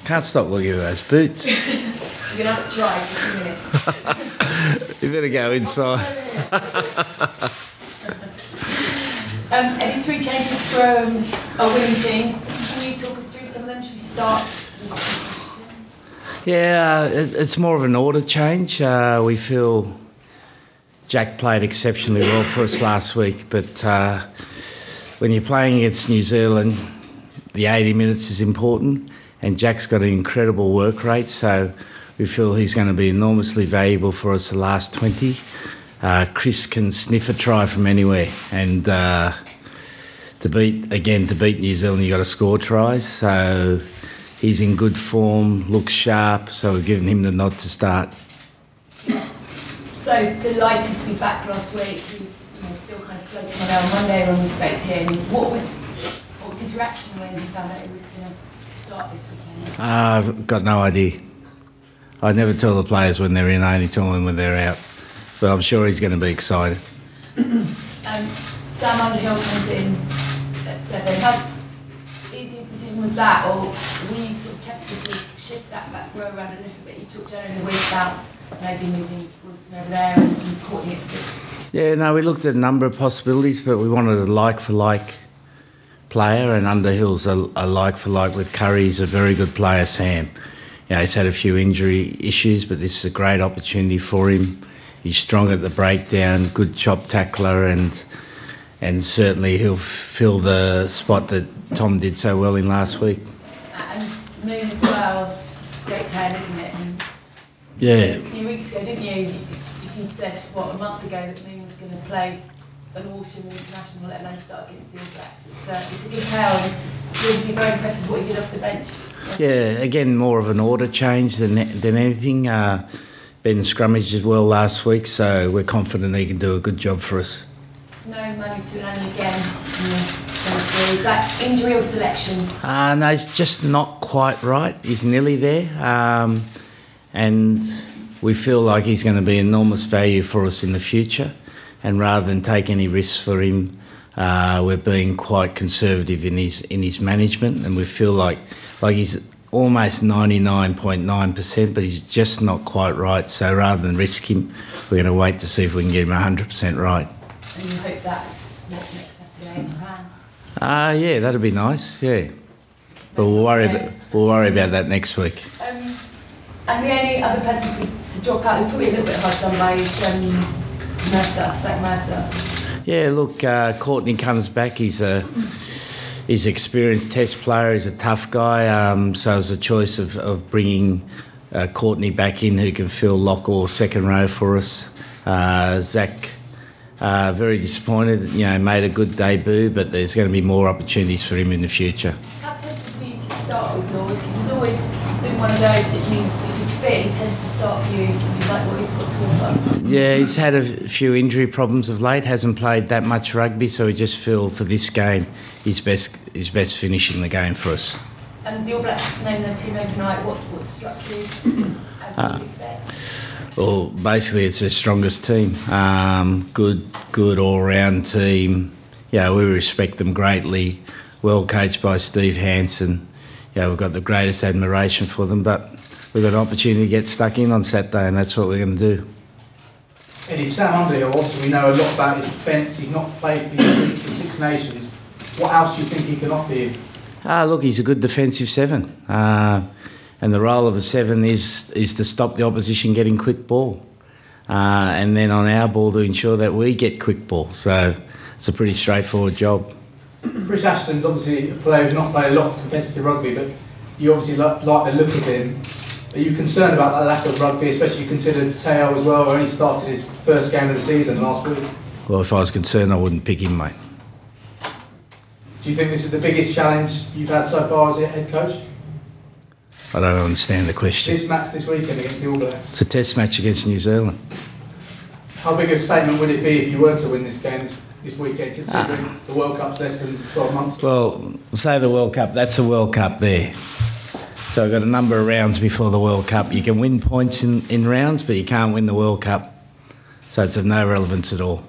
Can't stop looking at those boots. You're going to have to try for 2 minutes. You better go inside. Any 3 changes from a winning team? Can you talk us through some of them? Should we start with this? Yeah, it's more of an order change. We feel Jack played exceptionally well for us last week, but when you're playing against New Zealand, the 80 minutes is important, and Jack's got an incredible work rate, so we feel he's going to be enormously valuable for us the last 20. Chris can sniff a try from anywhere, and to beat New Zealand, you've got to score tries, so he's in good form, looks sharp, so we've given him the nod to start. So delighted to be back last week. He was still kind of floating around Monday when we spoke to him. What was his reaction when he found out he was going to start this weekend? I've got no idea. I never tell the players when they're in, I only tell them when they're out. But I'm sure he's going to be excited. Sam Underhill comes in at 7. How easy a decision was that, or were you sort of tempted to shift that back row around a little bit? You talked earlier in the week about maybe moving Wilson over there and Courtney at 6. Yeah, no, we looked at a number of possibilities, but we wanted a like-for-like player, and Underhill's a like-for-like with Curry. He's a very good player, Sam. He's had a few injury issues, but this is a great opportunity for him. He's strong at the breakdown, good chop tackler, and certainly he'll fill the spot that Tom did so well in last week. And Moon as well, it's a great turn, isn't it? And yeah. A few weeks ago, didn't you? You'd said, a month ago, that Moon was going to play an autumn international, let alone start against the All Blacks. It's a good tale, and you're obviously very impressed with what he did off the bench. Yeah, again, more of an order change than anything. Ben scrummaged as well last week, so we're confident he can do a good job for us. There's no Manu Tuilagi again. Is that injury or selection? No, he's just not quite right. He's nearly there. And we feel like he's going to be enormous value for us in the future. And rather than take any risks for him, we're being quite conservative in his management, and we feel like he's almost 99.9%, but he's just not quite right. So rather than risk him, we're going to wait to see if we can get him 100% right. And you hope that's what next Saturday in Japan? Yeah, that'd be nice. Yeah, but we'll worry about that next week. And the only other person to drop out, who's probably a little bit hard done by, is Zach Mercer. Yeah, look, Courtney comes back. He's an experienced Test player. He's a tough guy. So it was a choice of bringing Courtney back in, who can fill lock or second row for us. Zach, very disappointed. Made a good debut, but there's going to be more opportunities for him in the future. How tempted for you to start with Laws? Because he's been one of those that if he's fit, he tends to start for you. You like what he's got to offer. Yeah, he's had a few injury problems of late. Hasn't played that much rugby, so we just feel for this game, he's best finishing the game for us. And the All Blacks named their team overnight. What struck you as you expect? Well, basically, it's their strongest team. Good all-round team. Yeah, we respect them greatly. Well coached by Steve Hansen. Yeah, we've got the greatest admiration for them, but we've got an opportunity to get stuck in on Saturday, and that's what we're going to do. Eddie, Sam Underhill, obviously we know a lot about his defence. He's not played for you since the Six Nations. What else do you think he can offer you? Look, he's a good defensive 7. And the role of a 7 is to stop the opposition getting quick ball. And then on our ball to ensure that we get quick ball. So it's a pretty straightforward job. Chris Ashton's obviously a player who's not played a lot of competitive rugby, but you obviously like the look of him. Are you concerned about that lack of rugby, especially considering Teo as well, only started his first game of the season last week? Well, if I was concerned, I wouldn't pick him, mate. Do you think this is the biggest challenge you've had so far as a head coach? I don't understand the question. This match this weekend against the All Blacks. It's a test match against New Zealand. How big a statement would it be if you were to win this game this weekend, considering the World Cup's less than 12 months? Well, say the World Cup, that's a World Cup there. So we've got a number of rounds before the World Cup. You can win points in rounds, but you can't win the World Cup. So it's of no relevance at all.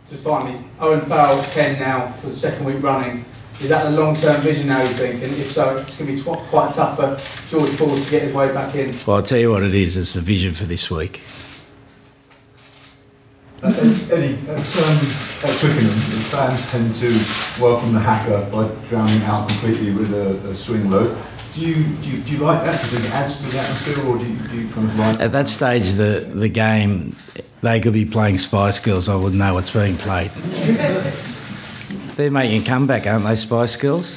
Just finally, Owen Farrell 10 now for the second week running. Is that the long-term vision now, you think? And if so, it's going to be quite tough for George Ford to get his way back in. Well, I'll tell you what it is. It's the vision for this week. Eddie, at Twickenham, the fans tend to welcome the haka by drowning out completely with a swing low. Do you like that? Do you think it adds to the atmosphere, or do you kind of like? At that stage of the game, they could be playing Spice Girls. I wouldn't know what's being played. They're making a comeback, aren't they, Spice Girls?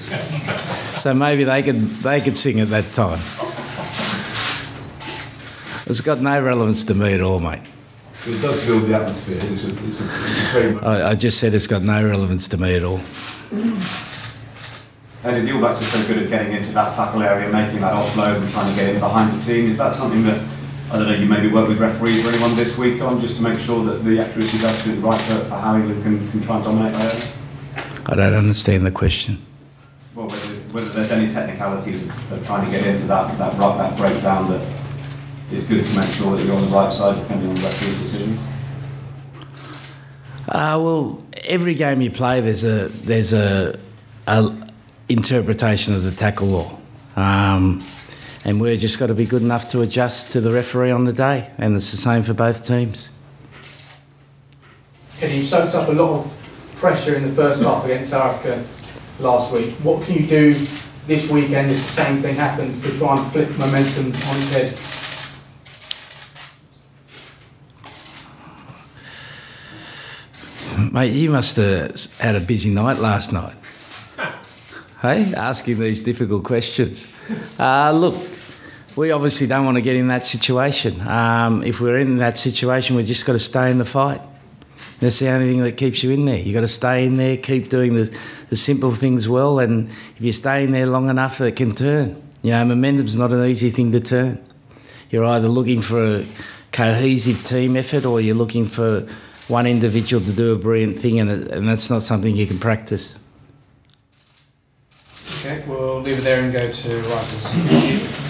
So maybe they could sing at that time. It's got no relevance to me at all, mate. It does build the atmosphere. It's a very much. I just said it's got no relevance to me at all. Eddie, the All Blacks are so good at getting into that tackle area, making that offload and trying to get in behind the team. Is that something that, I don't know, you maybe work with referees or anyone this week on, just to make sure that the accuracy is absolutely right for how England can try and dominate that area? I don't understand the question. Well, whether there's any technicalities of trying to get into that breakdown that is good to make sure that you're on the right side depending on the referee's decisions? Well, every game you play, there's a interpretation of the tackle law, and we've just got to be good enough to adjust to the referee on the day, and it's the same for both teams. Eddie, you soaked up a lot of pressure in the first half against South Africa last week. What can you do this weekend if the same thing happens to try and flip momentum on its head? Mate, you must have had a busy night last night. Hey, asking these difficult questions. Look, we obviously don't want to get in that situation. If we're in that situation, we've just got to stay in the fight. That's the only thing that keeps you in there. You've got to stay in there, keep doing the simple things well, and if you stay in there long enough, it can turn. You know, momentum's not an easy thing to turn. You're either looking for a cohesive team effort or you're looking for one individual to do a brilliant thing, and that's not something you can practice. Okay, we'll leave it there and go to writers.